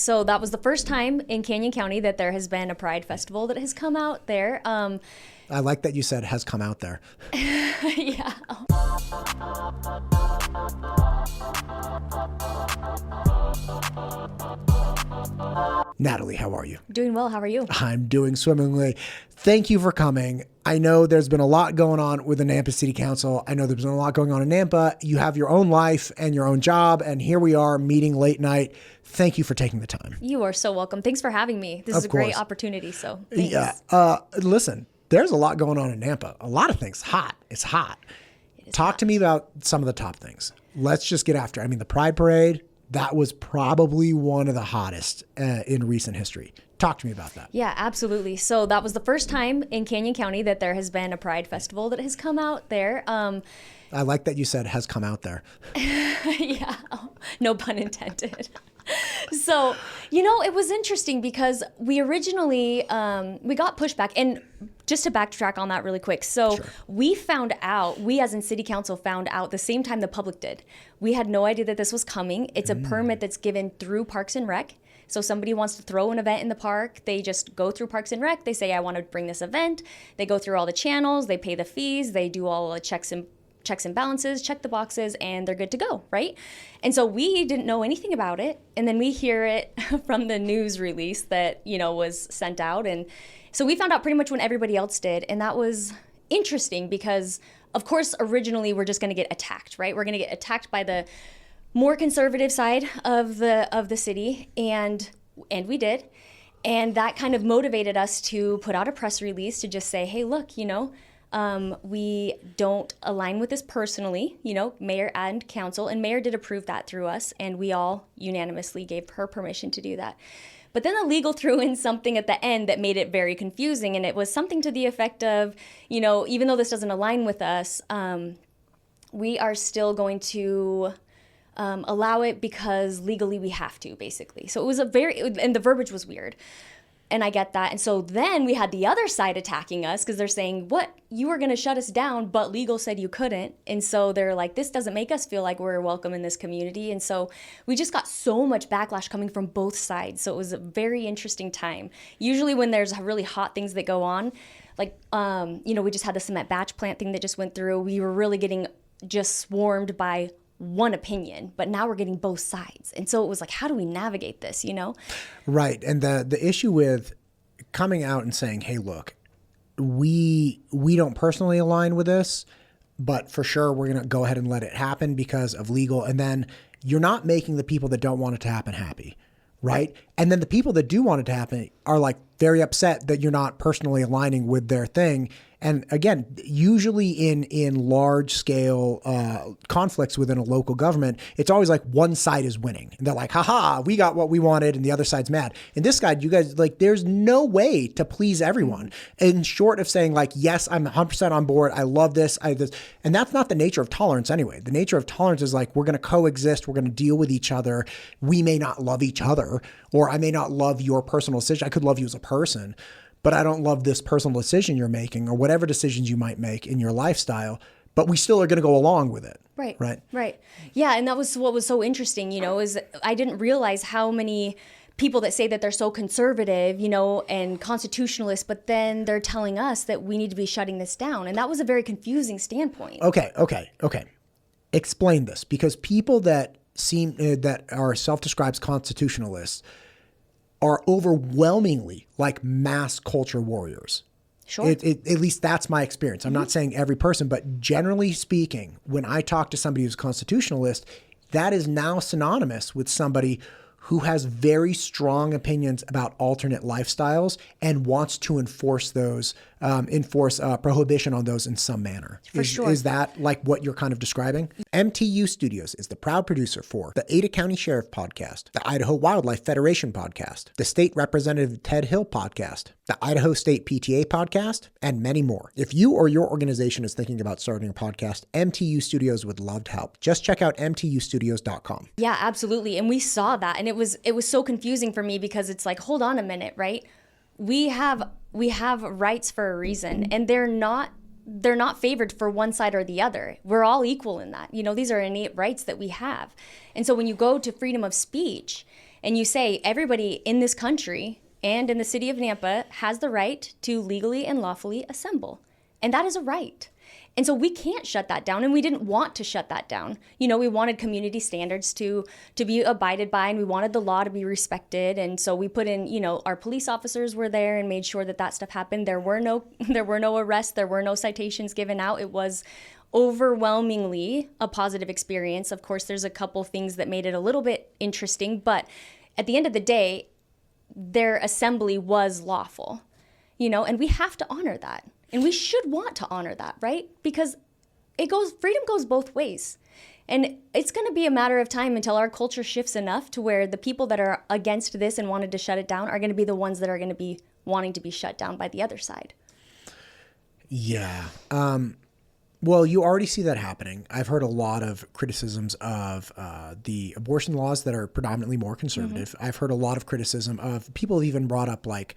So that was the first time in Canyon County that there has been a Pride Festival that has come out there. I like that you said has come out there. Yeah. Natalie, how are you? Doing well. How are you? I'm doing swimmingly. Thank you for coming. I know there's been a lot going on with the Nampa City Council. I know there's been a lot going on in Nampa. You have your own life and your own job, and here we are meeting late night. Thank you for taking the time. You are so welcome. Thanks for having me. This is a great opportunity, so thanks. Yeah. Listen, there's a lot going on in Nampa. A lot of things. Hot. It's hot. Talk to me about some of the top things. Let's just get after it. I mean, the Pride Parade, that was probably one of the hottest in recent history. Talk to me about that. Yeah, absolutely. So that was the first time in Canyon County that there has been a Pride Festival that has come out there. I like that you said has come out there. Yeah, no pun intended. So, it was interesting because we originally, we got pushback. And just to backtrack on that really quick. So we found out, we as in city council found out the same time the public did. We had no idea that this was coming. It's a permit that's given through Parks and Rec. So somebody wants to throw an event in the park, they just go through Parks and Rec. They say, I want to bring this event. They go through all the channels, they pay the fees, they do all the checks and balances, check the boxes, and they're good to go, right? And so we didn't know anything about it. And then we hear it from the news release that, was sent out. And so we found out pretty much when everybody else did. And that was interesting because, of course, originally we're just going to get attacked, right? We're going to get attacked by the more conservative side of the city. And we did. And that kind of motivated us to put out a press release to just say, hey, look, we don't align with this personally, mayor and council, and mayor did approve that through us, and we all unanimously gave her permission to do that. But then the legal threw in something at the end that made it very confusing, and it was something to the effect of, even though this doesn't align with us, we are still going to allow it because legally we have to, basically. So it was and the verbiage was weird. And I get that. And so then we had the other side attacking us because they're saying, what? You were going to shut us down, but legal said you couldn't. And so they're like, this doesn't make us feel like we're welcome in this community. And so we just got so much backlash coming from both sides. So it was a very interesting time. Usually when there's really hot things that go on, like, we just had the cement batch plant thing that just went through. We were really getting just swarmed by one opinion, but now we're getting both sides. And so it was like, how do we navigate this, Right. And the issue with coming out and saying, hey, look, we don't personally align with this, but for sure we're going to go ahead and let it happen because of legal. And then you're not making the people that don't want it to happen happy. Right. And then the people that do want it to happen are like very upset that you're not personally aligning with their thing. And again, usually in large scale conflicts within a local government, it's always like one side is winning. And they're like, haha, we got what we wanted and the other side's mad. In this guy, you guys, like, there's no way to please everyone. In short of saying like, yes, I'm 100% on board. I love this. And that's not the nature of tolerance anyway. The nature of tolerance is like, we're going to coexist. We're going to deal with each other. We may not love each other, or I may not love your personal decision. I could love you as a person, but I don't love this personal decision you're making or whatever decisions you might make in your lifestyle, but we still are going to go along with it. Right. Right. Right. Yeah. And that was what was so interesting, is I didn't realize how many people that say that they're so conservative, and constitutionalist, but then they're telling us that we need to be shutting this down. And that was a very confusing standpoint. Okay. Explain this, because people that that are self-described constitutionalists are overwhelmingly like mass culture warriors. Sure. At least that's my experience. I'm not saying every person, but generally speaking, when I talk to somebody who's a constitutionalist, that is now synonymous with somebody who has very strong opinions about alternate lifestyles and wants to enforce those, prohibition on those in some manner. For sure. Is that like what you're kind of describing? MTU Studios is the proud producer for the Ada County Sheriff Podcast, the Idaho Wildlife Federation Podcast, the State Representative Ted Hill Podcast, the Idaho State PTA Podcast, and many more. If you or your organization is thinking about starting a podcast, MTU Studios would love to help. Just check out mtustudios.com. Yeah, absolutely. And we saw that. And it was so confusing for me because it's like, hold on a minute, right? We have rights for a reason, and they're not favored for one side or the other. We're all equal in that. These are innate rights that we have. And so when you go to freedom of speech and you say everybody in this country and in the city of Nampa has the right to legally and lawfully assemble. And that is a right. And so we can't shut that down, and we didn't want to shut that down. You know, we wanted community standards to be abided by, and we wanted the law to be respected. And so we put in, you know, our police officers were there and made sure that that stuff happened. There were no arrests, there were no citations given out. It was overwhelmingly a positive experience. Of course, there's a couple things that made it a little bit interesting, but at the end of the day, their assembly was lawful, you know, and we have to honor that. And we should want to honor that, right? Because freedom goes both ways. And it's going to be a matter of time until our culture shifts enough to where the people that are against this and wanted to shut it down are going to be the ones that are going to be wanting to be shut down by the other side. Yeah. Well, you already see that happening. I've heard a lot of criticisms of the abortion laws that are predominantly more conservative. Mm-hmm. I've heard a lot of criticism of people have even brought up like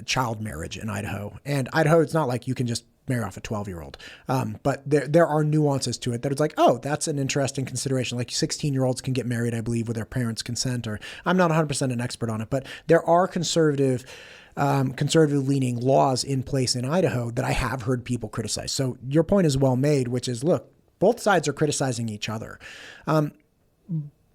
child marriage in Idaho. And Idaho, it's not like you can just marry off a 12-year-old. But there are nuances to it that it's like, oh, that's an interesting consideration. Like 16-year-olds can get married, I believe, with their parents' consent. Or I'm not 100% an expert on it, but there are conservative leaning laws in place in Idaho that I have heard people criticize. So your point is well made, which is, look, both sides are criticizing each other.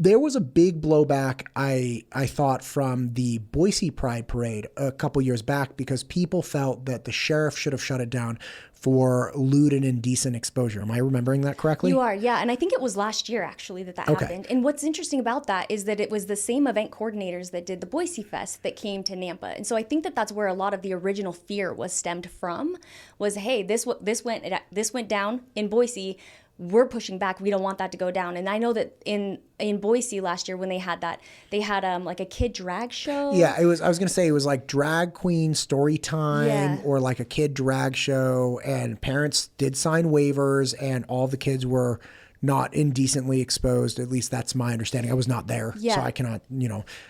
There was a big blowback, I thought, from the Boise Pride Parade a couple years back because people felt that the sheriff should have shut it down for lewd and indecent exposure. Am I remembering that correctly? You are, yeah. And I think it was last year, actually, that happened. And what's interesting about that is that it was the same event coordinators that did the Boise Fest that came to Nampa. And so I think that that's where a lot of the original fear was stemmed from, was, hey, this went down in Boise. We're pushing back. We don't want that to go down. And I know that in Boise last year when they had that, they had like a kid drag show. Yeah, I was going to say it was like drag queen story time or like a kid drag show, and parents did sign waivers and all the kids were not indecently exposed. At least that's my understanding. I was not there, so I cannot,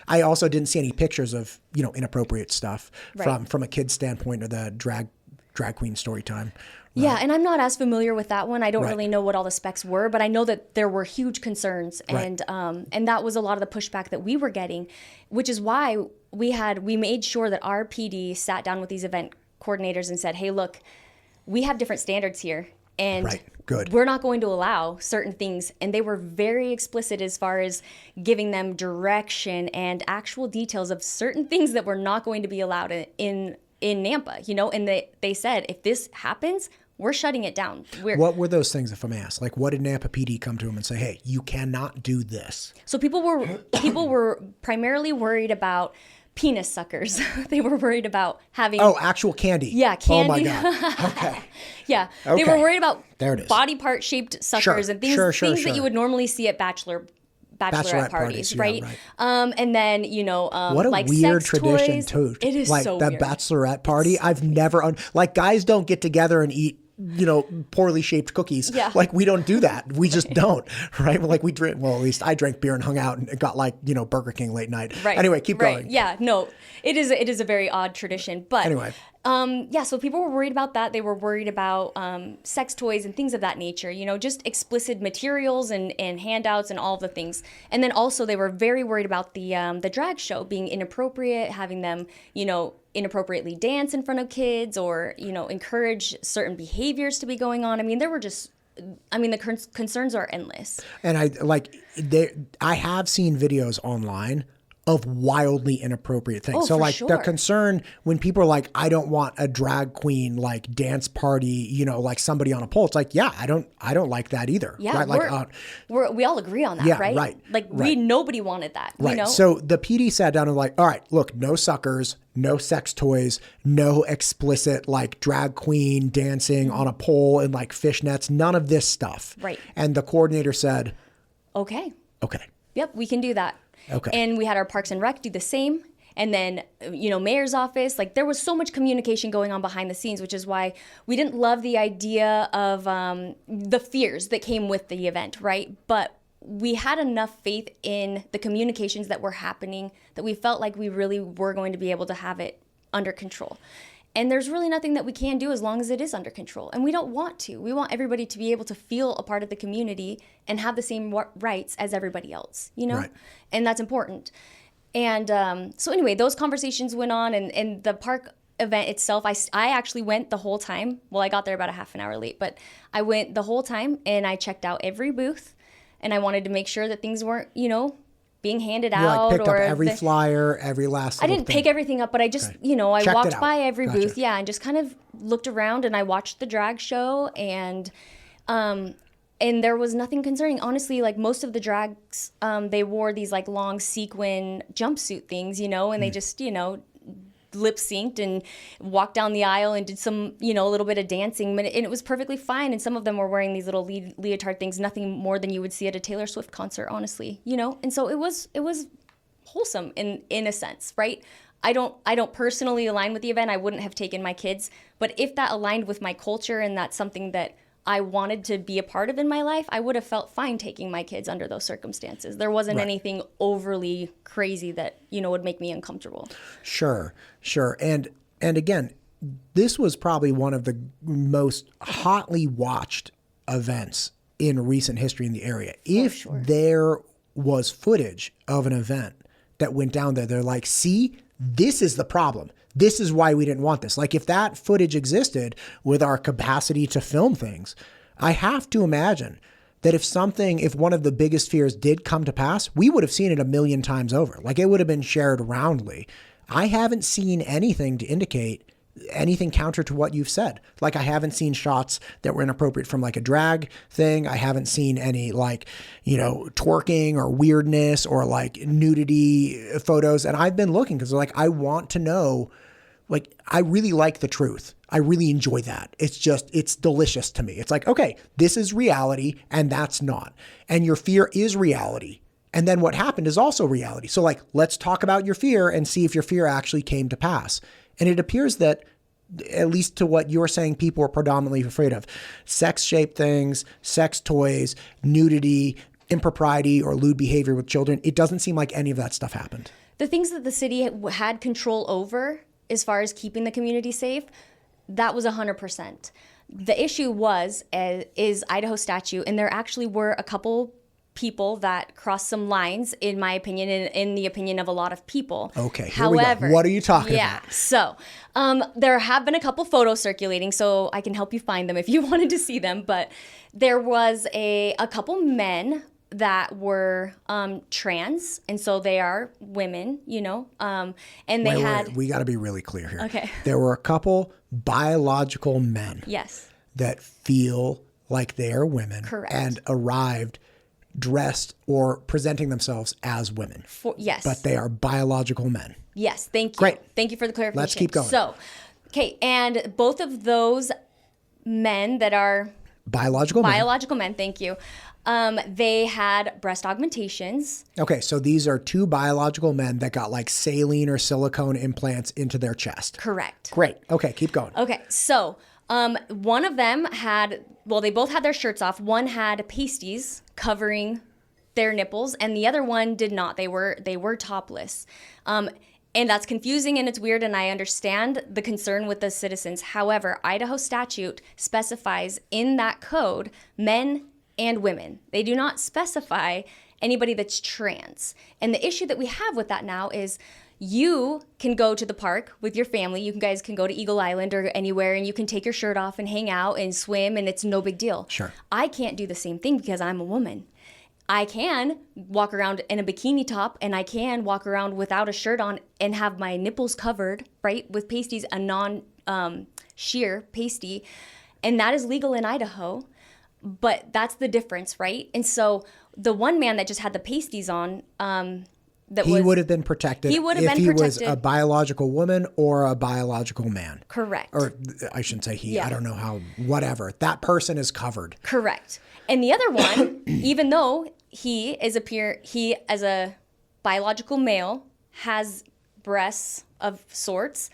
I also didn't see any pictures of, inappropriate stuff from a kid's standpoint or the drag queen story time. Yeah, and I'm not as familiar with that one. I don't really know what all the specs were, but I know that there were huge concerns, and that was a lot of the pushback that we were getting, which is why we made sure that our PD sat down with these event coordinators and said, hey, look, we have different standards here, and we're not going to allow certain things. And they were very explicit as far as giving them direction and actual details of certain things that were not going to be allowed in Nampa, and they said, if this happens, we're shutting it down. What were those things, if I may ask? Like, what did Nampa PD come to them and say, hey, you cannot do this? So people were primarily worried about penis suckers. They were worried about having... Oh, actual candy. Yeah, candy. Oh, my God. Okay. Yeah. Okay. They were worried about there it is. Body part-shaped suckers and things that you would normally see at bachelorette parties, right? And then, what a like weird sex tradition toys. too. It is like so that weird. Bachelorette party. I've never, like, guys don't get together and eat, poorly shaped cookies. Yeah. Like, we don't do that. We just don't, right? Like, we drink, well, at least I drank beer and hung out and got like, Burger King late night. Right. Anyway, keep going. Yeah, no, it is a very odd tradition, but anyway. So people were worried about that. They were worried about sex toys and things of that nature, just explicit materials and handouts and all the things. And then also they were very worried about the drag show being inappropriate, having them, inappropriately dance in front of kids or, encourage certain behaviors to be going on. I mean, the concerns are endless. And I have seen videos online of wildly inappropriate things. So like the concern when people are like, I don't want a drag queen like dance party, like somebody on a pole. It's like, yeah, I don't like that either. Yeah, right? we all agree on that, right? Right. Like nobody wanted that. Right. So the PD sat down and like, all right, look, no suckers, no sex toys, no explicit like drag queen dancing on a pole and like fishnets, none of this stuff. Right. And the coordinator said, okay. Yep, we can do that. Okay. And we had our Parks and Rec do the same. And then, mayor's office, like there was so much communication going on behind the scenes, which is why we didn't love the idea of the fears that came with the event, right? But we had enough faith in the communications that were happening that we felt like we really were going to be able to have it under control. And there's really nothing that we can do as long as it is under control. And we don't want to. We want everybody to be able to feel a part of the community and have the same rights as everybody else, you know? Right. And that's important. And so anyway, those conversations went on, and the park event itself, I actually went the whole time. Well, I got there about a half an hour late, but I went the whole time, and I checked out every booth, and I wanted to make sure that things weren't, you know, being handed You out. picked up every flyer, every last I little didn't thing. pick everything up, but I just, Okay. I Checked it walked out. by every Gotcha. booth, and just kind of looked around, and I watched the drag show, and there was nothing concerning. Honestly, like most of the drags, they wore these like long sequin jumpsuit things, and they just, lip synced and walked down the aisle and did some, a little bit of dancing, and it was perfectly fine. And some of them were wearing these little leotard things, nothing more than you would see at a Taylor Swift concert, honestly, And so it was wholesome in a sense, right? I don't personally align with the event. I wouldn't have taken my kids, but if that aligned with my culture and that's something that I wanted to be a part of in my life, I would have felt fine taking my kids under those circumstances. There wasn't Right. anything overly crazy that, would make me uncomfortable. Sure. And again, this was probably one of the most hotly watched events in recent history in the area. If sure. there was footage of an event that went down there, they're like, see, this is the problem. This is why we didn't want this. Like if that footage existed with our capacity to film things, I have to imagine that if one of the biggest fears did come to pass, we would have seen it a million times over. Like it would have been shared roundly. I haven't seen anything to indicate anything counter to what you've said. Like I haven't seen shots that were inappropriate from like a drag thing. I haven't seen any twerking or weirdness or like nudity photos. And I've been looking because I want to know, I really like the truth. I really enjoy that. It's delicious to me. It's like, okay, this is reality and that's not. And your fear is reality. And then what happened is also reality. So let's talk about your fear and see if your fear actually came to pass. And it appears that, at least to what you're saying, people are predominantly afraid of sex-shaped things, sex toys, nudity, impropriety, or lewd behavior with children. It doesn't seem like any of that stuff happened. The things that the city had control over, as far as keeping the community safe, that was 100%. The issue is Idaho statute, and there actually were a couple people that crossed some lines, in my opinion, and in the opinion of a lot of people. Okay, here we go. What are you talking about? Yeah, so there have been a couple photos circulating, so I can help you find them if you wanted to see them, but there was a couple men that were trans, and so they are women, and they had... We got to be really clear here. Okay. There were a couple biological men Yes. that feel like they are women. Correct. And arrived dressed or presenting themselves as women. Yes. But they are biological men. Yes, thank you. Great. Thank you for the clarification. Let's keep going. So, okay, and both of those men that are... Biological men, thank you. They had breast augmentations. Okay, so these are two biological men that got like saline or silicone implants into their chest. Correct. Great. Okay, keep going. Okay, so one of them they both had their shirts off. One had pasties covering their nipples, and the other one did not. They were topless. And that's confusing and it's weird, and I understand the concern with the citizens. However, Idaho statute specifies in that code men and women. They do not specify anybody that's trans. And the issue that we have with that now is you can go to the park with your family. You guys can go to Eagle Island or anywhere, and you can take your shirt off and hang out and swim, and it's no big deal. Sure. I can't do the same thing because I'm a woman. I can walk around in a bikini top, and I can walk around without a shirt on and have my nipples covered, right, with pasties, a non-sheer pasty, and that is legal in Idaho. But that's the difference, right? And so the one man that just had the pasties on, he would have been protected. He would have if been he protected. was a biological woman or a biological man. Correct. Or I shouldn't say he. Yeah. I don't know how. Whatever. That person is covered. Correct. And the other one, even though he as a biological male has breasts of sorts,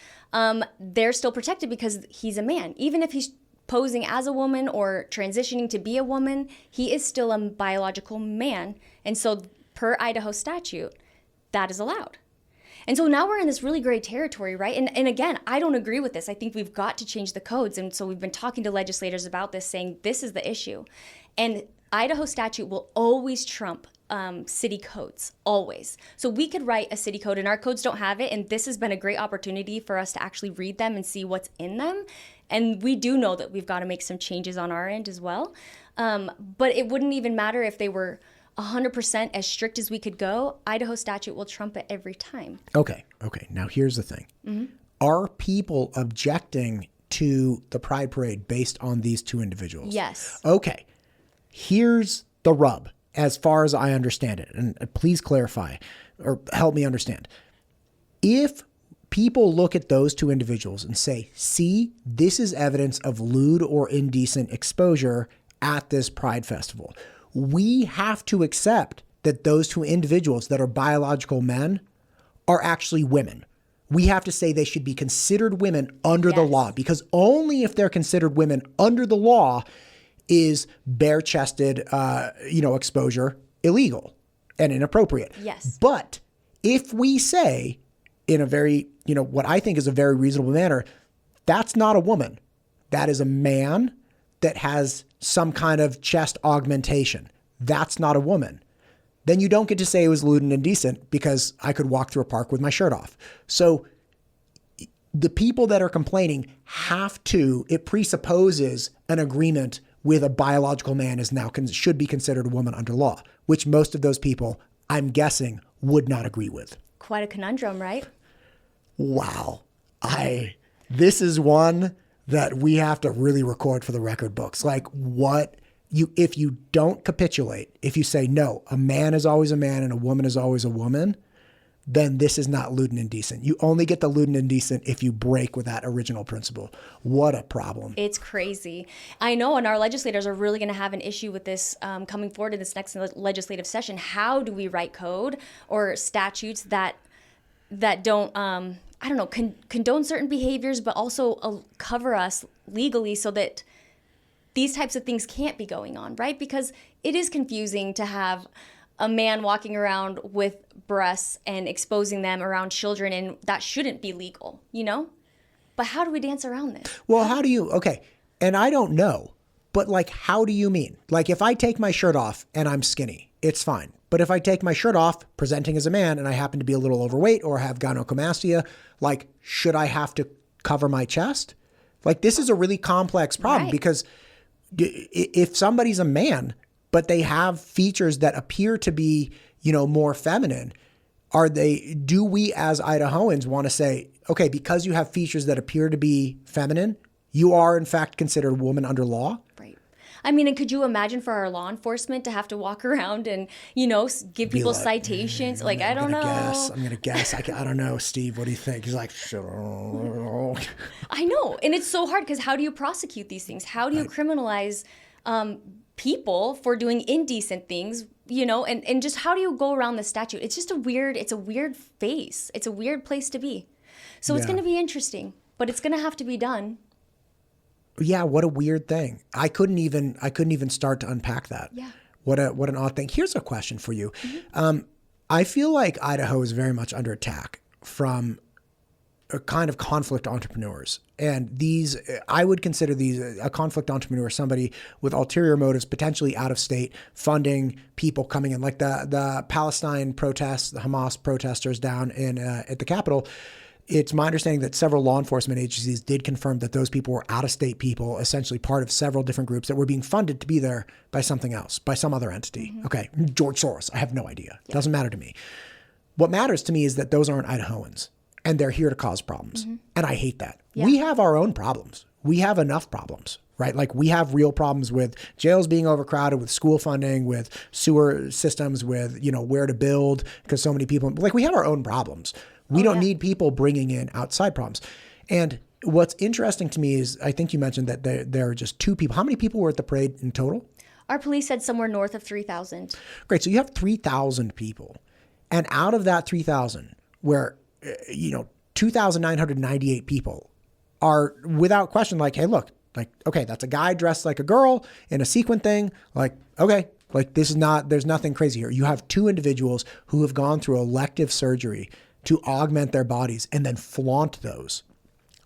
they're still protected because he's a man. Even if he's posing as a woman or transitioning to be a woman, he is still a biological man. And so per Idaho statute, that is allowed. And so now we're in this really gray territory, right? And again, I don't agree with this. I think we've got to change the codes. And so we've been talking to legislators about this, saying this is the issue. And Idaho statute will always trump city codes, always. So we could write a city code and our codes don't have it. And this has been a great opportunity for us to actually read them and see what's in them. And we do know that we've got to make some changes on our end as well. But it wouldn't even matter if they were 100% as strict as we could go. Idaho statute will trump it every time. Okay. Now here's the thing. Are people objecting to the Pride Parade based on these two individuals? Yes. Okay. Here's the rub, as far as I understand it. And please clarify or help me understand. If people look at those two individuals and say, see, this is evidence of lewd or indecent exposure at this Pride Festival, we have to accept that those two individuals that are biological men are actually women. We have to say they should be considered women under the law, because only if they're considered women under the law is bare-chested, exposure illegal and inappropriate. Yes. But if we say in a very, what I think is a very reasonable manner, that's not a woman. That is a man that has some kind of chest augmentation. That's not a woman. Then you don't get to say it was lewd and indecent because I could walk through a park with my shirt off. So the people that are complaining it presupposes an agreement with a biological man is now should be considered a woman under law, which most of those people, I'm guessing, would not agree with. Quite a conundrum, right? Wow. This is one that we have to really record for the record books. Like if you don't capitulate, if you say, no, a man is always a man and a woman is always a woman, then this is not lewd and indecent. You only get the lewd and indecent if you break with that original principle. What a problem. It's crazy. I know, and our legislators are really going to have an issue with this coming forward in this next legislative session. How do we write code or statutes that don't, condone certain behaviors, but also cover us legally so that these types of things can't be going on, right? Because it is confusing to have a man walking around with breasts and exposing them around children, and that shouldn't be legal, But how do we dance around this? Well, and I don't know, but how do you mean? If I take my shirt off and I'm skinny, it's fine. But if I take my shirt off presenting as a man and I happen to be a little overweight or have gynecomastia, should I have to cover my chest? This is a really complex problem, because if somebody's a man, but they have features that appear to be, more feminine, do we as Idahoans want to say, okay, because you have features that appear to be feminine, you are in fact considered a woman under law? Right. I mean, and could you imagine for our law enforcement to have to walk around and, give people citations? I don't know. I'm going to guess. I don't know, Steve. What do you think? He's like, I know. And it's so hard because how do you prosecute these things? How do you criminalize people for doing indecent things, and just how do you go around the statute? It's just a weird face. It's a weird place to be. So it's going to be interesting, but it's going to have to be done. Yeah. What a weird thing. I couldn't even start to unpack that. Yeah. What an odd thing. Here's a question for you. I feel like Idaho is very much under attack from a kind of conflict entrepreneurs. And I would consider these a conflict entrepreneur, somebody with ulterior motives, potentially out of state, funding people coming in, like the Palestine protests, the Hamas protesters down at the Capitol. It's my understanding that several law enforcement agencies did confirm that those people were out-of-state people, essentially part of several different groups that were being funded to be there by something else, by some other entity. Mm-hmm. Okay, George Soros, I have no idea. It doesn't matter to me. What matters to me is that those aren't Idahoans, and they're here to cause problems. Mm-hmm. And I hate that. Yeah. We have our own problems. We have enough problems, right? We have real problems with jails being overcrowded, with school funding, with sewer systems, with, where to build, because so many people, we have our own problems. We don't need people bringing in outside problems. And what's interesting to me is, I think you mentioned that there are just 2 people. How many people were at the parade in total? Our police said somewhere north of 3,000. Great. So you have 3,000 people. And out of that 3,000, where, 2,998 people are without question hey, look, okay, that's a guy dressed like a girl in a sequin thing. Okay, there's nothing crazy here. You have 2 individuals who have gone through elective surgery to augment their bodies and then flaunt those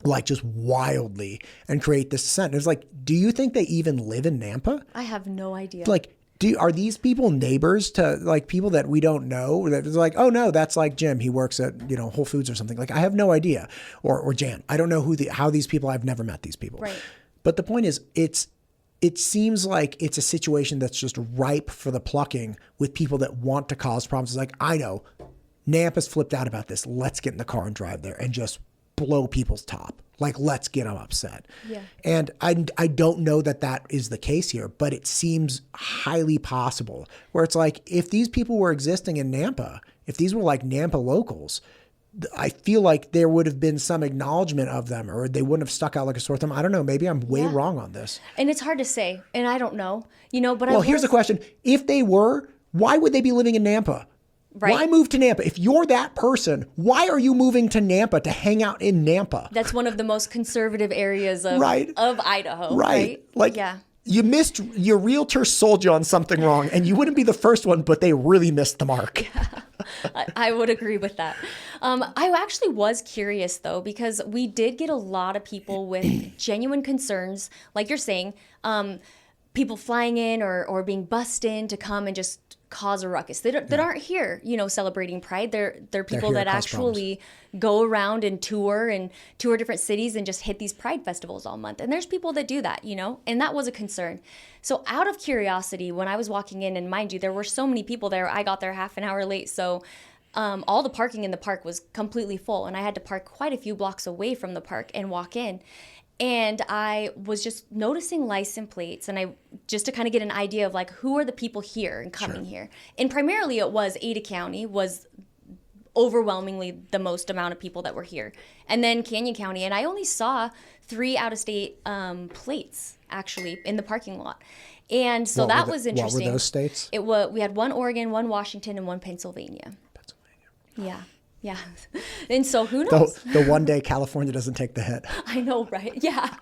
like just wildly and create this dissent. It's like, do you think they even live in Nampa? I have no idea. Like, are these people neighbors to like people that we don't know? That is like, oh no, that's like Jim. He works at, Whole Foods or something. Like, I have no idea. Or Jan. I don't know how these people, I've never met these people. Right. But the point is, it seems like it's a situation that's just ripe for the plucking with people that want to cause problems. It's like, I know, Nampa's flipped out about this. Let's get in the car and drive there and just blow people's top. Like, let's get them upset. Yeah. And I don't know that is the case here, but it seems highly possible where it's like, if these people were existing in Nampa, if these were like Nampa locals, I feel like there would have been some acknowledgement of them, or they wouldn't have stuck out like a sore thumb. I don't know. Maybe I'm way wrong on this. And it's hard to say, and I don't know, but well, here's the question. If they were, why would they be living in Nampa? Right. Why move to Nampa? If you're that person, why are you moving to Nampa to hang out in Nampa? That's one of the most conservative areas of Idaho. Right. Like, you missed, your realtor sold you on something wrong, and you wouldn't be the first one, but they really missed the mark. Yeah, I would agree with that. I actually was curious, though, because we did get a lot of people with genuine concerns, like you're saying, people flying in or being bussed in to come and just cause a ruckus. That aren't here, celebrating Pride. They're people that actually go around and tour different cities and just hit these Pride festivals all month. And there's people that do that, and that was a concern. So out of curiosity, when I was walking in, and mind you, there were so many people there, I got there half an hour late. So all the parking in the park was completely full, and I had to park quite a few blocks away from the park and walk in. And I was just noticing license plates, and just to kind of get an idea of like, who are the people here and coming here. And primarily it was Ada County was overwhelmingly the most amount of people that were here. And then Canyon County, and I only saw 3 out-of-state plates actually in the parking lot. And so that was interesting. What were those states? We had 1 Oregon, 1 Washington, and 1 Pennsylvania. Yeah. Yeah. And so who knows? The one day California doesn't take the hit. I know, right? Yeah.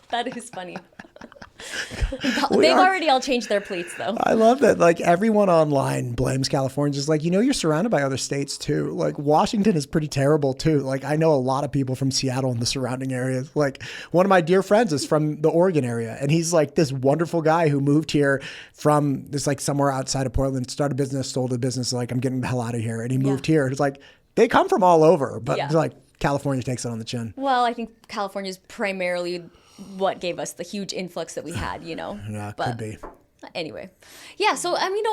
That is funny. They've already all changed their plates, though. I love that. Like, everyone online blames California. Just like, you're surrounded by other states, too. Like, Washington is pretty terrible, too. Like, I know a lot of people from Seattle and the surrounding areas. Like, one of my dear friends is from the Oregon area. And he's like this wonderful guy who moved here from this, like, somewhere outside of Portland, started a business, sold a business. Like, I'm getting the hell out of here. And he moved here. It's like, they come from all over, but like California takes it on the chin. Well, I think California is primarily what gave us the huge influx that we had, Yeah, but could be. Anyway, yeah. So I mean,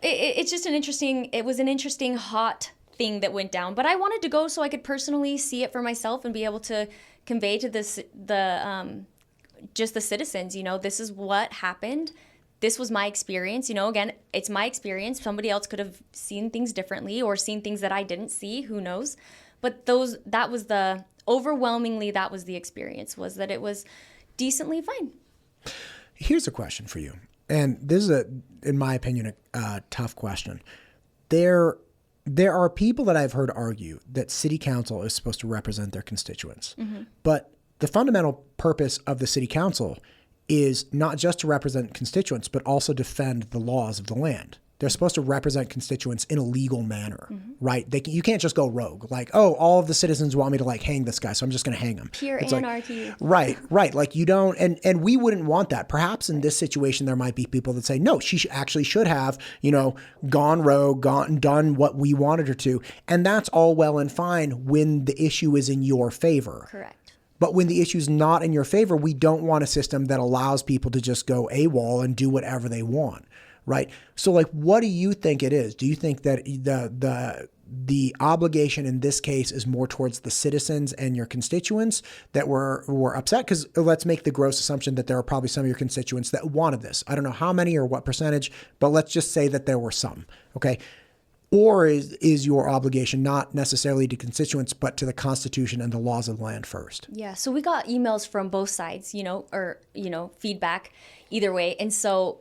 it's just it was an interesting hot thing that went down. But I wanted to go so I could personally see it for myself and be able to convey to just the citizens, this is what happened. This was my experience. Again, it's my experience. Somebody else could have seen things differently or seen things that I didn't see. Who knows? But overwhelmingly, that was the experience, was that it was decently fine. Here's a question for you. And this is, in my opinion, a tough question. There are people that I've heard argue that city council is supposed to represent their constituents. Mm-hmm. But the fundamental purpose of the city council is not just to represent constituents, but also defend the laws of the land. They're supposed to represent constituents in a legal manner, right? You can't just go rogue. Like, oh, all of the citizens want me to like hang this guy, so I'm just going to hang him. Pure it's anarchy. Like, right. Like, you don't, and we wouldn't want that. Perhaps in this situation, there might be people that say, no, she actually should have, gone rogue, done what we wanted her to. And that's all well and fine when the issue is in your favor. Correct. But when the issue is not in your favor, we don't want a system that allows people to just go AWOL and do whatever they want, right? So, like, what do you think it is? Do you think that the obligation in this case is more towards the citizens and your constituents that were upset? Because let's make the gross assumption that there are probably some of your constituents that wanted this. I don't know how many or what percentage, but let's just say that there were some, okay? Or is your obligation not necessarily to constituents, but to the Constitution and the laws of the land first? Yeah. So we got emails from both sides, feedback either way. And so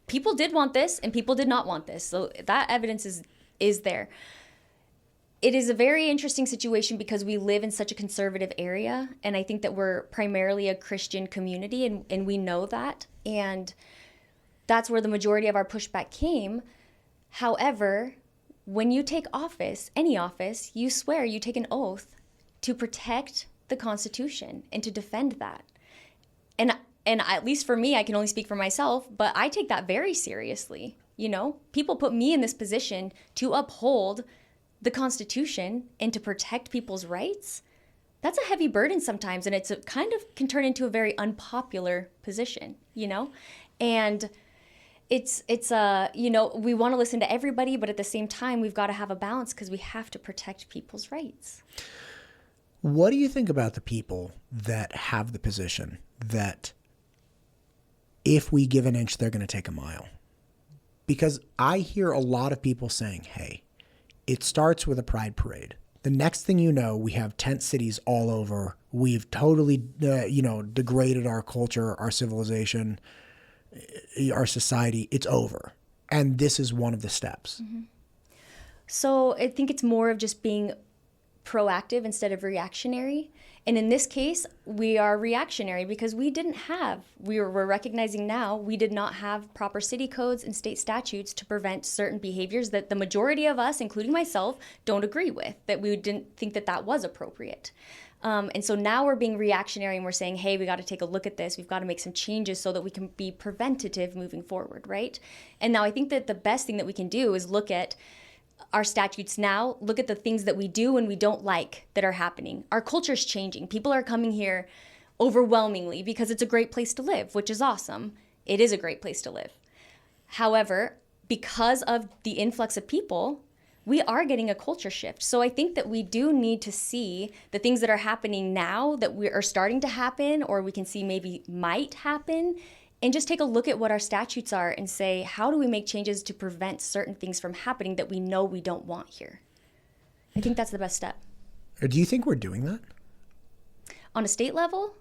people did want this and people did not want this. So that evidence is there. It is a very interesting situation because we live in such a conservative area. And I think that we're primarily a Christian community, and we know that. And that's where the majority of our pushback came. However, when you take office, any office, you swear, you take an oath to protect the Constitution and to defend that. And at least for me, I can only speak for myself, but I take that very seriously. You know, people put me in this position to uphold the Constitution and to protect people's rights. That's a heavy burden sometimes, and it's kind of can turn into a very unpopular position, you know? And it's you know, we want to listen to everybody, but at the same time, we've got to have a balance because we have to protect people's rights. What do you think about the people that have the position that if we give an inch, they're going to take a mile? Because I hear a lot of people saying, hey, it starts with a pride parade. The next thing you know, we have tent cities all over. We've totally, degraded our culture, our civilization, our society. It's over. And this is one of the steps. Mm-hmm. So I think it's more of just being proactive instead of reactionary. And in this case, we are reactionary because we're recognizing now we did not have proper city codes and state statutes to prevent certain behaviors that the majority of us, including myself, don't agree with, that we didn't think that was appropriate. And so now we're being reactionary and we're saying, hey, we got to take a look at this. We've got to make some changes so that we can be preventative moving forward, right? And now I think that the best thing that we can do is look at our statutes now, look at the things that we do and we don't like that are happening. Our culture's changing. People are coming here overwhelmingly because it's a great place to live, which is awesome. It is a great place to live. However, because of the influx of people, we are getting a culture shift. So I think that we do need to see the things that are happening now that we are starting to happen, or we can see maybe might happen, and just take a look at what our statutes are and say, how do we make changes to prevent certain things from happening that we know we don't want here? I think that's the best step. Do you think we're doing that? On a state level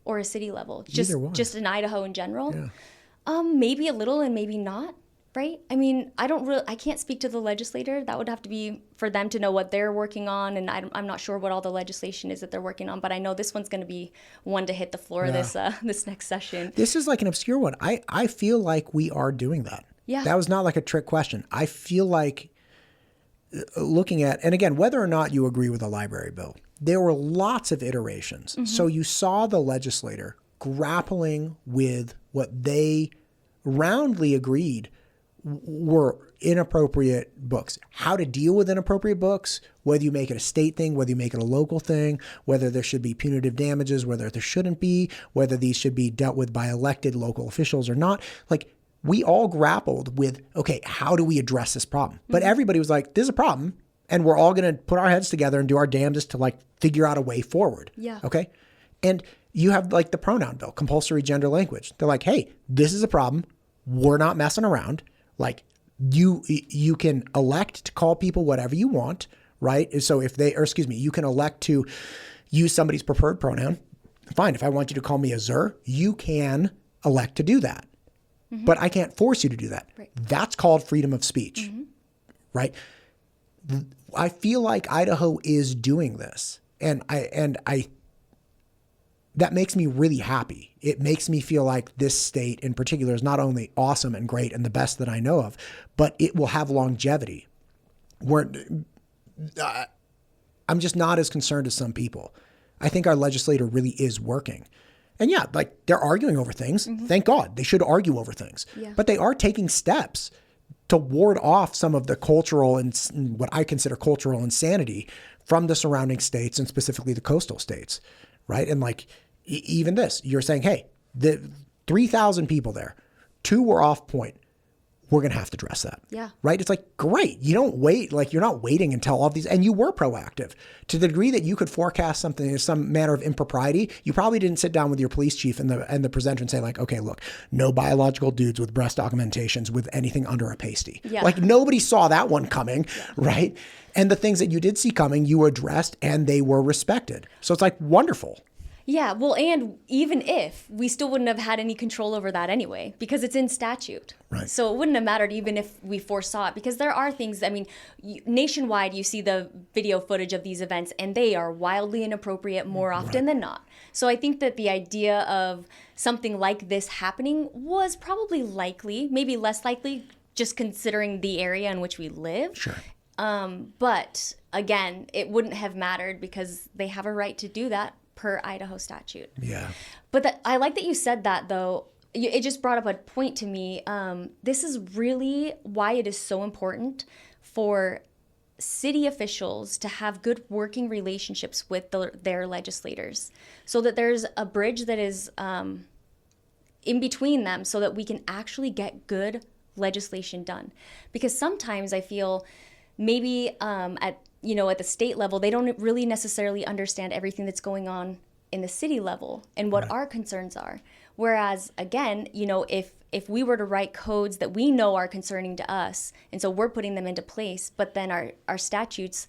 or a city level? Either one. Just in Idaho in general? Yeah. Maybe a little and maybe not. Right? I mean, I can't speak to the legislator. That would have to be for them to know what they're working on, and I'm not sure what all the legislation is that they're working on, but I know this one's going to be one to hit the floor this next session. This is like an obscure one. I feel like we are doing that. Yeah. That was not like a trick question. I feel like looking at, and again, whether or not you agree with the library bill, there were lots of iterations. Mm-hmm. So you saw the legislator grappling with what they roundly agreed were inappropriate books. How to deal with inappropriate books, whether you make it a state thing, whether you make it a local thing, whether there should be punitive damages, whether there shouldn't be, whether these should be dealt with by elected local officials or not. Like, we all grappled with, okay, how do we address this problem? Mm-hmm. But everybody was like, there's a problem, and we're all going to put our heads together and do our damnedest to like figure out a way forward. Yeah. Okay. And you have like the pronoun bill, compulsory gender language. They're like, hey, this is a problem. We're not messing around. Like, you can elect to call people whatever you want, right? So you can elect to use somebody's preferred pronoun. Fine. If I want you to call me a Zer, you can elect to do that. Mm-hmm. But I can't force you to do that. Right. That's called freedom of speech, mm-hmm. right? I feel like Idaho is doing this, and I that makes me really happy. It makes me feel like this state in particular is not only awesome and great and the best that I know of, but it will have longevity. I'm just not as concerned as some people. I think our legislator really is working. And yeah, like, they're arguing over things. Mm-hmm. Thank God. They should argue over things. Yeah. But they are taking steps to ward off some of the cultural and what I consider cultural insanity from the surrounding states, and specifically the coastal states, right? And like, even this, you're saying, hey, the 3,000 people there, 2 were off point. We're going to have to address that. Yeah. Right? It's like, great. You don't wait. Like, you're not waiting until all of these, and you were proactive to the degree that you could forecast something in some manner of impropriety. You probably didn't sit down with your police chief and the presenter and say like, okay, look, no biological dudes with breast augmentations with anything under a pasty. Yeah. Like, nobody saw that one coming. Yeah. Right. And the things that you did see coming, you addressed and they were respected. So it's like, wonderful. Yeah, well, and even if, we still wouldn't have had any control over that anyway, because it's in statute. Right. So it wouldn't have mattered even if we foresaw it, because there are things, I mean, nationwide, you see the video footage of these events, and they are wildly inappropriate more often than not. So I think that the idea of something like this happening was probably likely, maybe less likely, just considering the area in which we live. Sure. But again, it wouldn't have mattered because they have a right to do that per Idaho statute. Yeah. But I like that you said that, though. It just brought up a point to me. This is really why it is so important for city officials to have good working relationships with their legislators, so that there's a bridge that is in between them, so that we can actually get good legislation done. Because sometimes I feel maybe at the state level, they don't really necessarily understand everything that's going on in the city level and what our concerns are. Whereas, again, if we were to write codes that we know are concerning to us, and so we're putting them into place, but then our statutes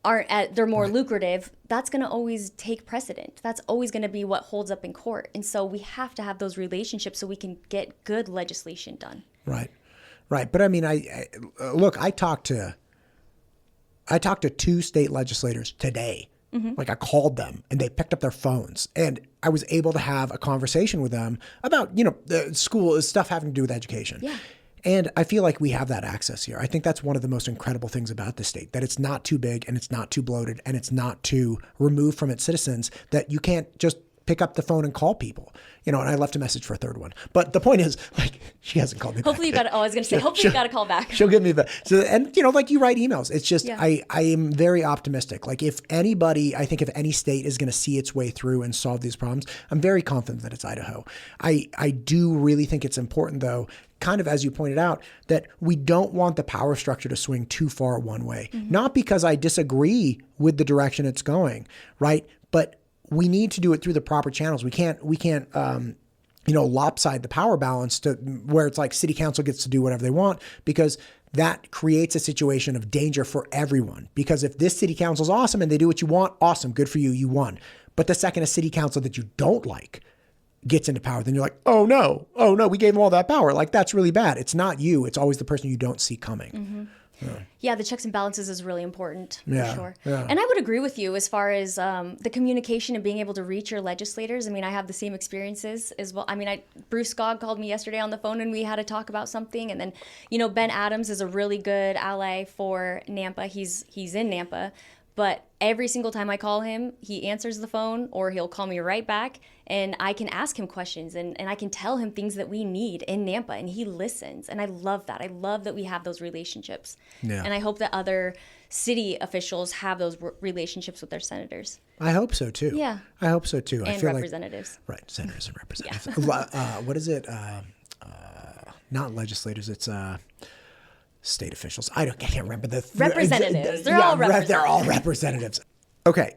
they're more lucrative, that's going to always take precedent. That's always going to be what holds up in court. And so we have to have those relationships so we can get good legislation done. Right. But I mean, I talked to 2 state legislators today. Mm-hmm. Like I called them and they picked up their phones, and I was able to have a conversation with them about, the school stuff having to do with education. Yeah. And I feel like we have that access here. I think that's one of the most incredible things about the state, that it's not too big and it's not too bloated and it's not too removed from its citizens, that you can't just pick up the phone and call people, and I left a message for a third one. But the point is, like, she hasn't called me hopefully back. I was going to say, hopefully you got a call back. She'll give me back. So, and like you write emails. It's just, I am very optimistic. Like if any state is going to see its way through and solve these problems, I'm very confident that it's Idaho. I do really think it's important, though, kind of as you pointed out, that we don't want the power structure to swing too far one way. Mm-hmm. Not because I disagree with the direction it's going, right? But we need to do it through the proper channels. We can't lopside the power balance to where it's like city council gets to do whatever they want, because that creates a situation of danger for everyone. Because if this city council is awesome and they do what you want, awesome, good for you, you won. But the second a city council that you don't like gets into power, then you're like, oh no, we gave them all that power. Like, that's really bad. It's not you. It's always the person you don't see coming. Mm-hmm. Yeah, the checks and balances is really important, for sure. Yeah. And I would agree with you as far as the communication and being able to reach your legislators. I mean, I have the same experiences as well. I mean, Bruce Skog called me yesterday on the phone and we had to talk about something. And then, Ben Adams is a really good ally for Nampa. He's in Nampa. But every single time I call him, he answers the phone or he'll call me right back, and I can ask him questions and I can tell him things that we need in Nampa, and he listens. And I love that. I love that we have those relationships. Yeah. And I hope that other city officials have those relationships with their senators. I hope so too. Yeah. I hope so too. And I feel representatives. Right. Senators and representatives. Yeah. What is it? Not legislators. It's state officials. I can't remember the representatives. They're all representatives. They're all representatives. Okay.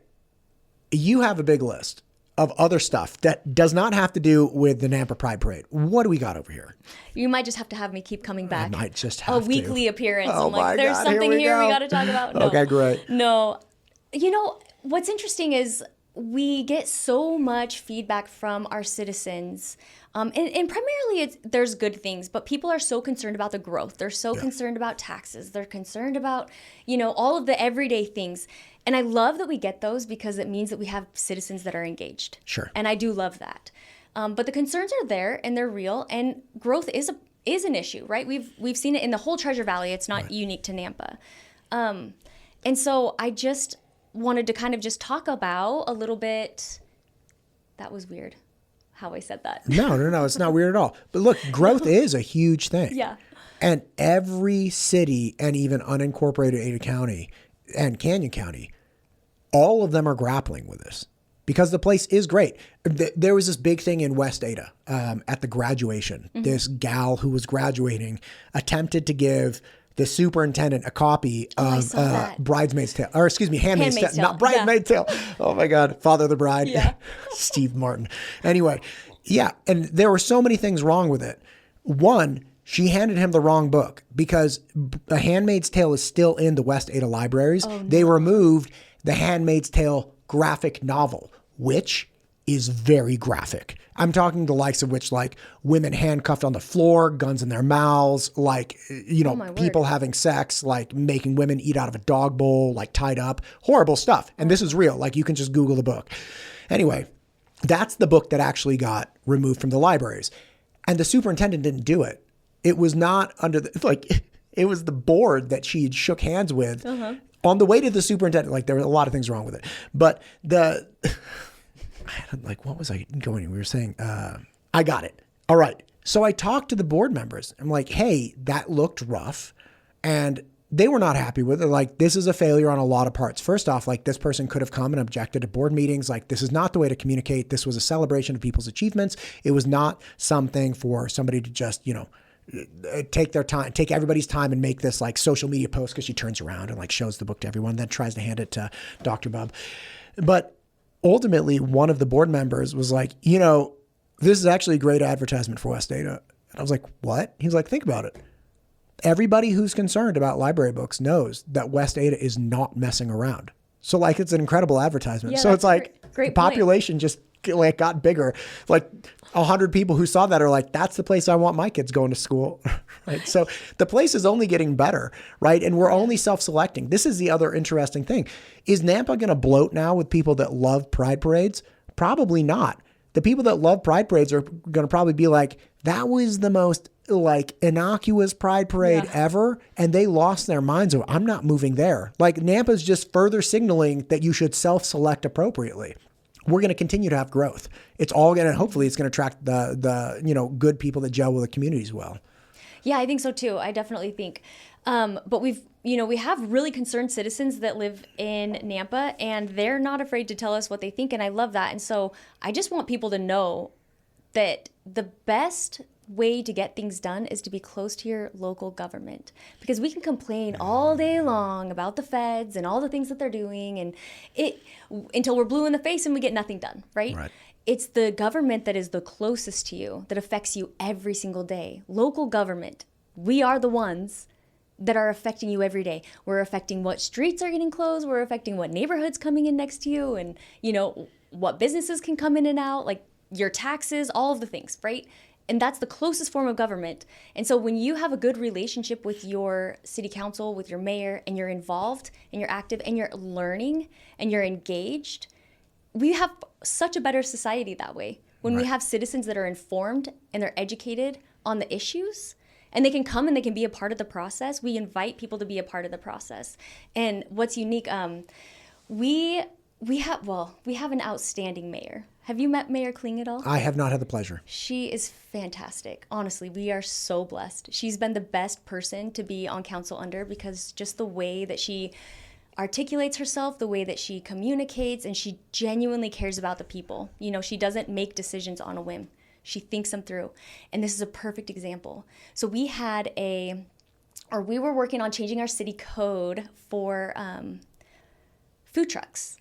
You have a big list of other stuff that does not have to do with the Nampa Pride Parade. What do we got over here? You might just have to have me keep coming back. I might just have a weekly appearance. Oh, I'm like, there's something here we got to talk about. No. Okay, great. No. What's interesting is we get so much feedback from our citizens. And primarily there's good things, but people are so concerned about the growth. They're so concerned about taxes. They're concerned about, all of the everyday things. And I love that we get those because it means that we have citizens that are engaged. Sure. And I do love that. But the concerns are there and they're real, and growth is an issue, right? We've seen it in the whole Treasure Valley. It's not unique to Nampa. And so I just wanted to kind of just talk about a little bit. That was weird how I said that. No, it's not weird at all. But look, growth is a huge thing. Yeah. And every city and even unincorporated Ada County and Canyon County, all of them are grappling with this because the place is great. There was this big thing in West Ada at the graduation. Mm-hmm. This gal who was graduating attempted to give the superintendent a copy of Handmaid's Tale. Not Bridesmaid's Tale. Oh my God. Father of the Bride. Yeah. Steve Martin. Anyway. Yeah. And there were so many things wrong with it. One, she handed him the wrong book because The Handmaid's Tale is still in the West Ada libraries. Oh, no. They removed The Handmaid's Tale graphic novel, which is very graphic. I'm talking the likes of which, like, women handcuffed on the floor, guns in their mouths, like, people having sex, like making women eat out of a dog bowl, like tied up, horrible stuff. And this is real. Like, you can just Google the book. Anyway, that's the book that actually got removed from the libraries. And the superintendent didn't do it. It was not under it was the board that she shook hands with on the way to the superintendent. Like, there were a lot of things wrong with it, but what was I going? We were saying, I got it. All right. So I talked to the board members. I'm like, hey, that looked rough. And they were not happy with it. Like, this is a failure on a lot of parts. First off, like, this person could have come and objected to board meetings. Like, this is not the way to communicate. This was a celebration of people's achievements. It was not something for somebody to just, take everybody's time and make this like social media post, because she turns around and like shows the book to everyone, then tries to hand it to Dr. Bub. But ultimately, one of the board members was like, this is actually a great advertisement for West Ada. And I was like, what? He was like, think about it. Everybody who's concerned about library books knows that West Ada is not messing around. So like, it's an incredible advertisement. Yeah, so it's like great the population just like got bigger. Like 100 people who saw that are like, that's the place I want my kids going to school. Right. So the place is only getting better. Right. And we're only self-selecting. This is the other interesting thing. Is Nampa going to bloat now with people that love pride parades? Probably not. The people that love pride parades are going to probably be like, that was the most like innocuous pride parade ever. And they lost their minds. So I'm not moving there. Like, Nampa's just further signaling that you should self-select appropriately. We're going to continue to have growth. It's all going to, hopefully it's going to attract the good people that gel with the communities well. Yeah, I think so too. I definitely think. But we have really concerned citizens that live in Nampa, and they're not afraid to tell us what they think. And I love that. And so I just want people to know that the best way to get things done is to be close to your local government, because we can complain all day long about the feds and all the things that they're doing, and until we're blue in the face and we get nothing done, right? It's the government that is the closest to you, that affects you every single day. Local government, we are the ones that are affecting you every day. We're affecting what streets are getting closed. We're affecting what neighborhoods coming in next to you, and what businesses can come in and out, like your taxes, all of the things, right? And that's the closest form of government. And so when you have a good relationship with your city council, with your mayor, and you're involved and you're active and you're learning and you're engaged, we have such a better society that way. When we have citizens that are informed and they're educated on the issues, and they can come and they can be a part of the process. We invite people to be a part of the process. And what's unique, we have an outstanding mayor. Have you met Mayor Kling at all? I have not had the pleasure. She is fantastic. Honestly, we are so blessed. She's been the best person to be on council under, because just the way that she articulates herself, the way that she communicates, and she genuinely cares about the people. She doesn't make decisions on a whim. She thinks them through. And this is a perfect example. So we were working on changing our city code for food trucks.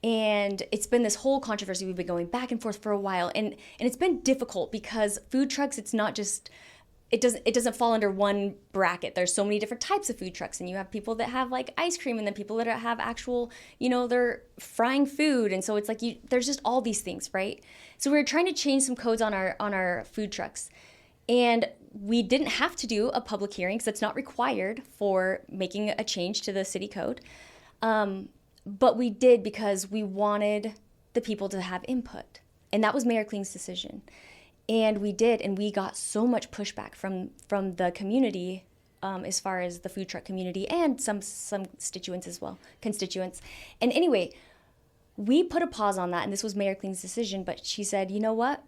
And it's been this whole controversy. We've been going back and forth for a while. And it's been difficult, because food trucks, it's not just, it doesn't fall under one bracket. There's so many different types of food trucks. And you have people that have like ice cream, and then people that have actual, they're frying food. And so it's like, there's just all these things, right? So we were trying to change some codes on our food trucks. And we didn't have to do a public hearing, because it's not required for making a change to the city code. But we did, because we wanted the people to have input. And that was Mayor Kling's decision. And we did, and we got so much pushback from the community, as far as the food truck community and some constituents as well. And anyway, we put a pause on that, and this was Mayor Kling's decision, but she said, you know what?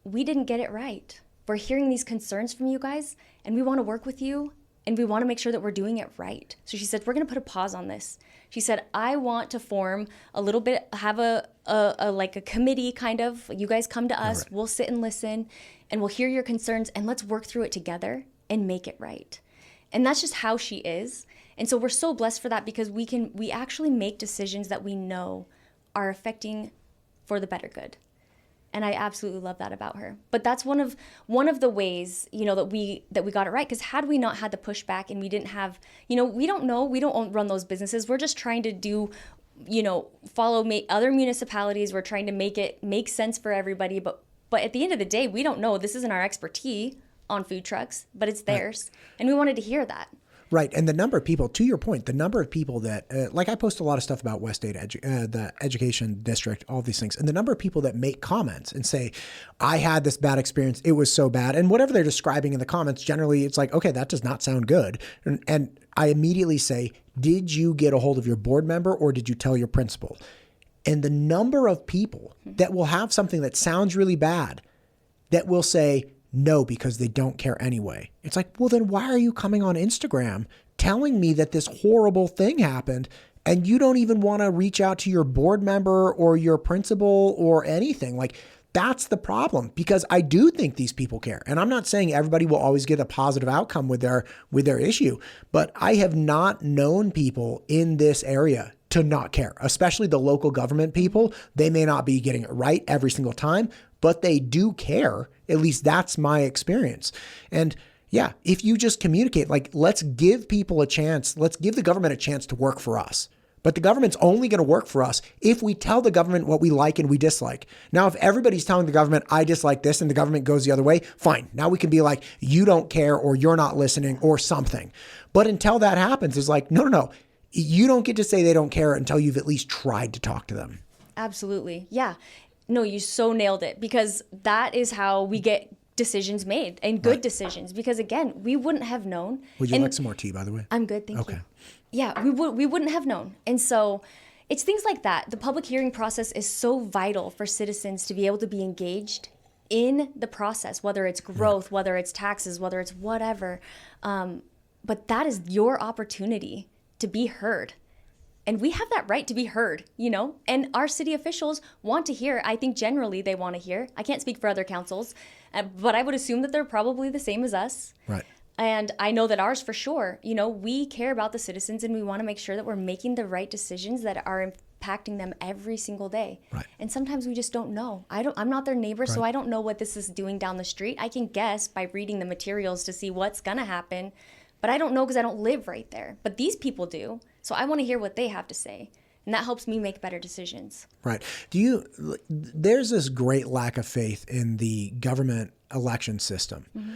We didn't get it right. We're hearing these concerns from you guys, and we want to work with you, and we want to make sure that we're doing it right. So she said, we're going to put a pause on this. She said, I want to form a little bit, have a committee kind of. You guys come to us, we'll sit and listen, and we'll hear your concerns, and let's work through it together and make it right. And that's just how she is. And so we're so blessed for that, because we actually make decisions that we know are affecting for the better good. And I absolutely love that about her. But that's one of the ways, that we got it right. Because had we not had the pushback, and we didn't have, we don't run those businesses. We're just trying to do, follow other municipalities. We're trying to make it make sense for everybody. But at the end of the day, we don't know. This isn't our expertise on food trucks, but it's theirs. And we wanted to hear that. Right. And the number of people, to your point, the number of people that, like I post a lot of stuff about West Data, the education district, all these things. And the number of people that make comments and say, I had this bad experience. It was so bad. And whatever they're describing in the comments, generally it's like, okay, that does not sound good. And I immediately say, did you get a hold of your board member or did you tell your principal? And the number of people that will have something that sounds really bad that will say, no, because they don't care anyway. It's like, well, then why are you coming on Instagram telling me that this horrible thing happened and you don't even want to reach out to your board member or your principal or anything? Like, that's the problem, because I do think these people care. And I'm not saying everybody will always get a positive outcome with their issue, but I have not known people in this area to not care, especially the local government people. They may not be getting it right every single time, but they do care. At least that's my experience. And yeah, if you just communicate, like, let's give people a chance. Let's give the government a chance to work for us. But the government's only going to work for us if we tell the government what we like and we dislike. Now, if everybody's telling the government, I dislike this, and the government goes the other way, fine. Now we can be like, you don't care, or you're not listening, or something. But until that happens, it's like, no. You don't get to say they don't care until you've at least tried to talk to them. Absolutely. Yeah. No, you so nailed it, because that is how we get decisions made, and good decisions, because again, we wouldn't have known. Would you like some more tea, by the way? I'm good, thank you. Yeah, we wouldn't have known. And so it's things like that. The public hearing process is so vital for citizens to be able to be engaged in the process, whether it's growth, whether it's taxes, whether it's whatever. But that is your opportunity to be heard. And we have that right to be heard, and our city officials want to hear. I think generally they want to hear. I can't speak for other councils, but I would assume that they're probably the same as us. Right. And I know that ours for sure, we care about the citizens, and we want to make sure that we're making the right decisions that are impacting them every single day. Right. And sometimes we just don't know. I'm not their neighbor, so I don't know what this is doing down the street. I can guess by reading the materials to see what's going to happen, but I don't know because I don't live right there. But these people do. So I want to hear what they have to say. And that helps me make better decisions. Right. There's this great lack of faith in the government election system. Mm-hmm.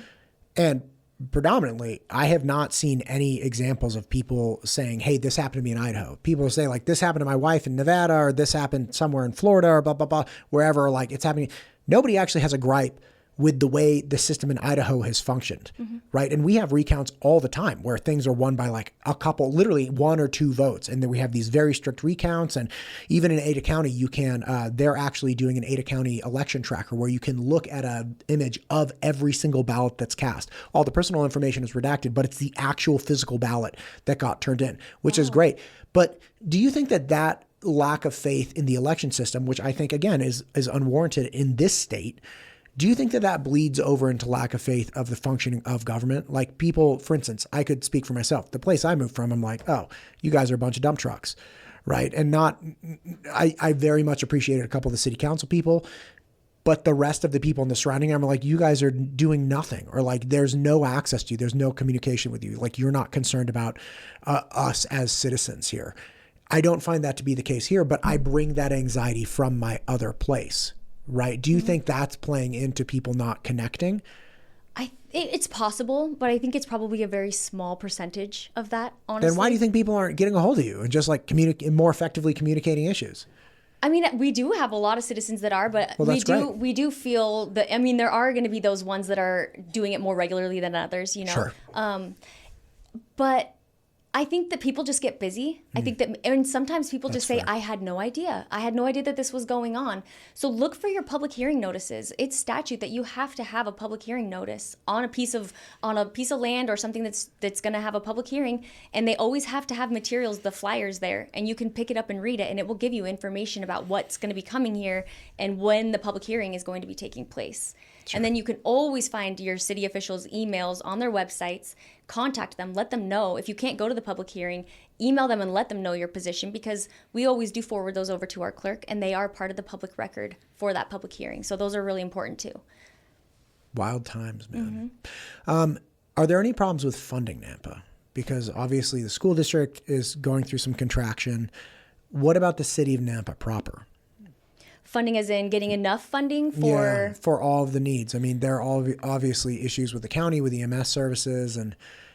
And predominantly, I have not seen any examples of people saying, hey, this happened to me in Idaho. People say, like, this happened to my wife in Nevada, or this happened somewhere in Florida, or blah, blah, blah, wherever, like, it's happening. Nobody actually has a gripe with the way the system in Idaho has functioned, right? And we have recounts all the time where things are won by like a couple, literally 1 or 2 votes. And then we have these very strict recounts. And even in Ada County, you can, they're actually doing an Ada County election tracker where you can look at an image of every single ballot that's cast. All the personal information is redacted, but it's the actual physical ballot that got turned in, which is great. But do you think that lack of faith in the election system, which I think, again, is unwarranted in this state, do you think that bleeds over into lack of faith of the functioning of government? Like, people, for instance, I could speak for myself. The place I moved from, I'm like, oh, you guys are a bunch of dump trucks, right? And I very much appreciated a couple of the city council people, but the rest of the people in the surrounding area, I'm like, you guys are doing nothing, or like, there's no access to you. There's no communication with you. Like, you're not concerned about us as citizens here. I don't find that to be the case here, but I bring that anxiety from my other place. Right. Do you think that's playing into people not connecting? It's possible, but I think it's probably a very small percentage of that, honestly. Then why do you think people aren't getting a hold of you and just like more effectively communicating issues? I mean, we do have a lot of citizens that are, but we do feel that, I mean, there are going to be those ones that are doing it more regularly than others, Sure. But I think that people just get busy. I think that, and sometimes people just say, I had no idea. I had no idea that this was going on. So look for your public hearing notices. It's statute that you have to have a public hearing notice on a piece of land or something that's going to have a public hearing. And they always have to have materials, the flyers there, and you can pick it up and read it, and it will give you information about what's going to be coming here and when the public hearing is going to be taking place. Sure. And then you can always find your city officials' emails on their websites. Contact them, let them know. If you can't go to the public hearing, email them and let them know your position, because we always do forward those over to our clerk, and they are part of the public record for that public hearing. So those are really important too. Wild times, man. Mm-hmm. Are there any problems with funding Nampa? Because obviously the school district is going through some contraction. What about the city of Nampa proper? Funding as in getting enough funding for... for all of the needs. I mean, there are obviously issues with the county, with EMS services, and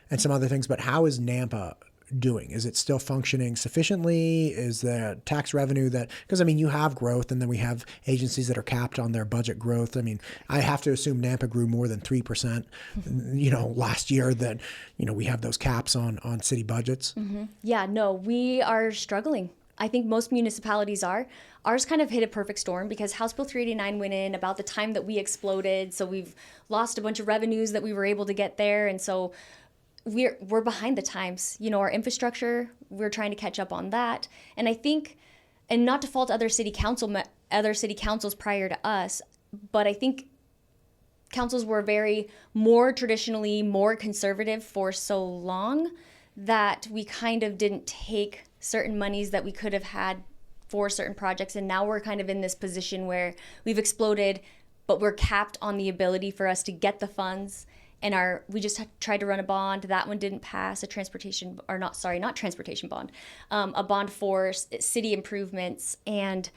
and some other things. But how is Nampa doing? Is it still functioning sufficiently? Is the tax revenue because I mean, you have growth, and then we have agencies that are capped on their budget growth. I mean, I have to assume Nampa grew more than 3%, last year. That, we have those caps on city budgets. Mm-hmm. Yeah, no, we are struggling. I think most municipalities are. Ours kind of hit a perfect storm because House Bill 389 went in about the time that we exploded. So we've lost a bunch of revenues that we were able to get there. And so we're behind the times. Our infrastructure, we're trying to catch up on that. And I think, and not to fault other city councils prior to us, but I think councils were more traditionally more conservative for so long that we kind of didn't take certain monies that we could have had for certain projects. And now we're kind of in this position where we've exploded, but we're capped on the ability for us to get the funds. And we just tried to run a bond. That one didn't pass. A bond for city improvements. And,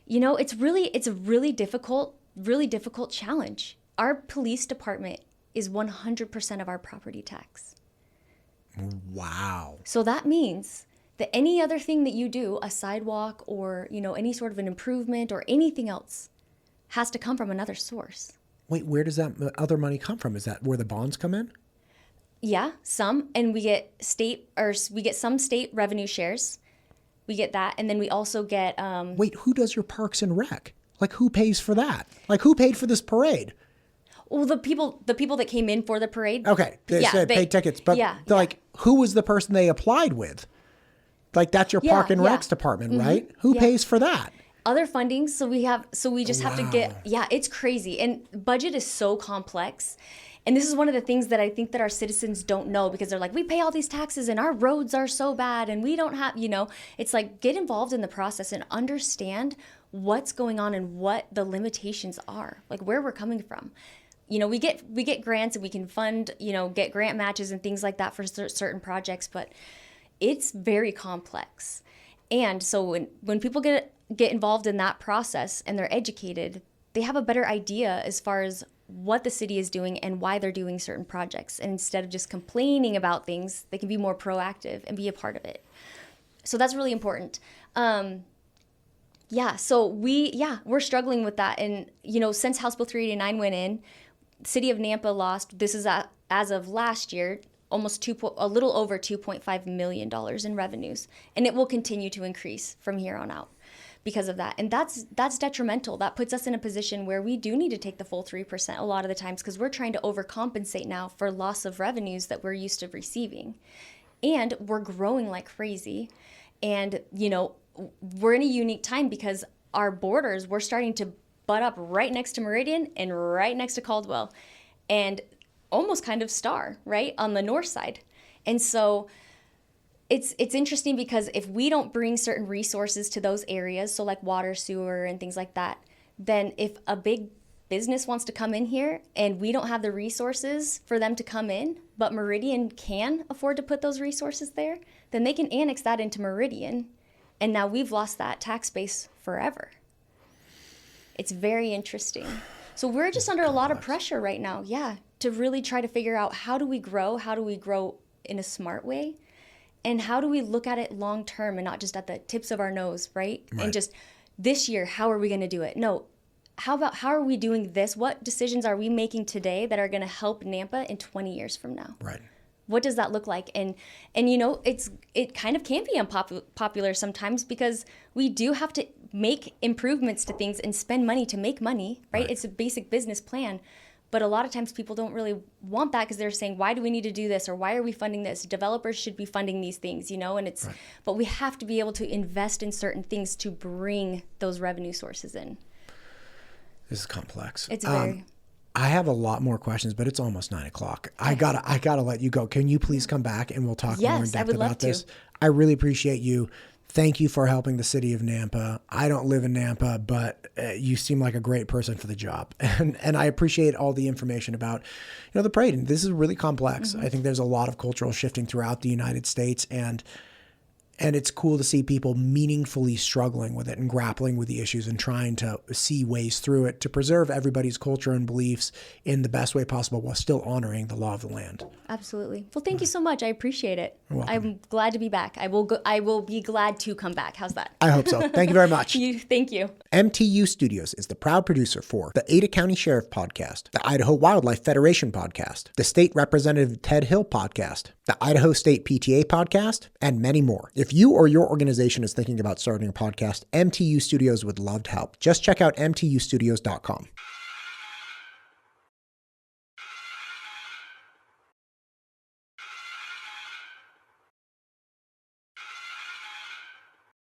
it's a really difficult challenge. Our police department is 100% of our property tax. Wow. So that means that any other thing that you do, a sidewalk or, any sort of an improvement or anything else, has to come from another source. Wait, where does that other money come from? Is that where the bonds come in? Yeah, some, and we get some state revenue shares. We get that, and then we also get. Wait, who does your parks and rec? Like, who pays for that? Like, who paid for this parade? Well, the people that came in for the parade. Okay, they paid tickets, but who was the person they applied with? Like, that's your park and recs department, right? Who pays for that? Other funding, so we just have to get, it's crazy. And budget is so complex. And this is one of the things that I think that our citizens don't know, because they're like, we pay all these taxes and our roads are so bad and we don't have, it's like, get involved in the process and understand what's going on and what the limitations are, like where we're coming from. We get grants and we can fund, get grant matches and things like that for certain projects, but it's very complex. And so when people get involved in that process and they're educated, they have a better idea as far as what the city is doing and why they're doing certain projects. And instead of just complaining about things, they can be more proactive and be a part of it. So that's really important. So we're struggling with that. And, since House Bill 389 went in, the city of Nampa lost, this is as of last year, almost a little over $2.5 million in revenues. And it will continue to increase from here on out because of that. And that's detrimental. That puts us in a position where we do need to take the full 3% a lot of the times, because we're trying to overcompensate now for loss of revenues that we're used to receiving. And we're growing like crazy. And, we're in a unique time because our borders, we're starting to butt up right next to Meridian and right next to Caldwell and almost kind of Star, right, on the north side. And so it's interesting because if we don't bring certain resources to those areas, so like water, sewer, and things like that, then if a big business wants to come in here and we don't have the resources for them to come in, but Meridian can afford to put those resources there, then they can annex that into Meridian. And now we've lost that tax base forever. It's very interesting. So we're just under a lot of pressure right now, to really try to figure out how do we grow in a smart way, and how do we look at it long term and not just at the tips of our nose, right? And just this year, how are we going to do it? No, how are we doing this? What decisions are we making today that are going to help Nampa in 20 years from now? Right. What does that look like? And it kind of can be unpopular sometimes, because we do have to make improvements to things and spend money to make money, right? It's a basic business plan. But a lot of times people don't really want that, because they're saying, why do we need to do this? Or why are we funding this? Developers should be funding these things, and it's, but we have to be able to invest in certain things to bring those revenue sources in. This is complex. It's very... I have a lot more questions, but it's almost 9:00. Okay. I gotta let you go. Can you please come back and we'll talk more in depth about this? I really appreciate you. Thank you for helping the city of Nampa. I don't live in Nampa, but you seem like a great person for the job. And I appreciate all the information about, the parade. And this is really complex. I think there's a lot of cultural shifting throughout the United States. And And it's cool to see people meaningfully struggling with it and grappling with the issues and trying to see ways through it to preserve everybody's culture and beliefs in the best way possible while still honoring the law of the land. Absolutely. Well, thank you so much. I appreciate it. You're welcome. I'm glad to be back. I will be glad to come back. How's that? I hope so. Thank you very much. Thank you. MTU Studios is the proud producer for the Ada County Sheriff Podcast, the Idaho Wildlife Federation Podcast, the State Representative Ted Hill Podcast, the Idaho State PTA Podcast, and many more. If you or your organization is thinking about starting a podcast, MTU Studios would love to help. Just check out mtustudios.com.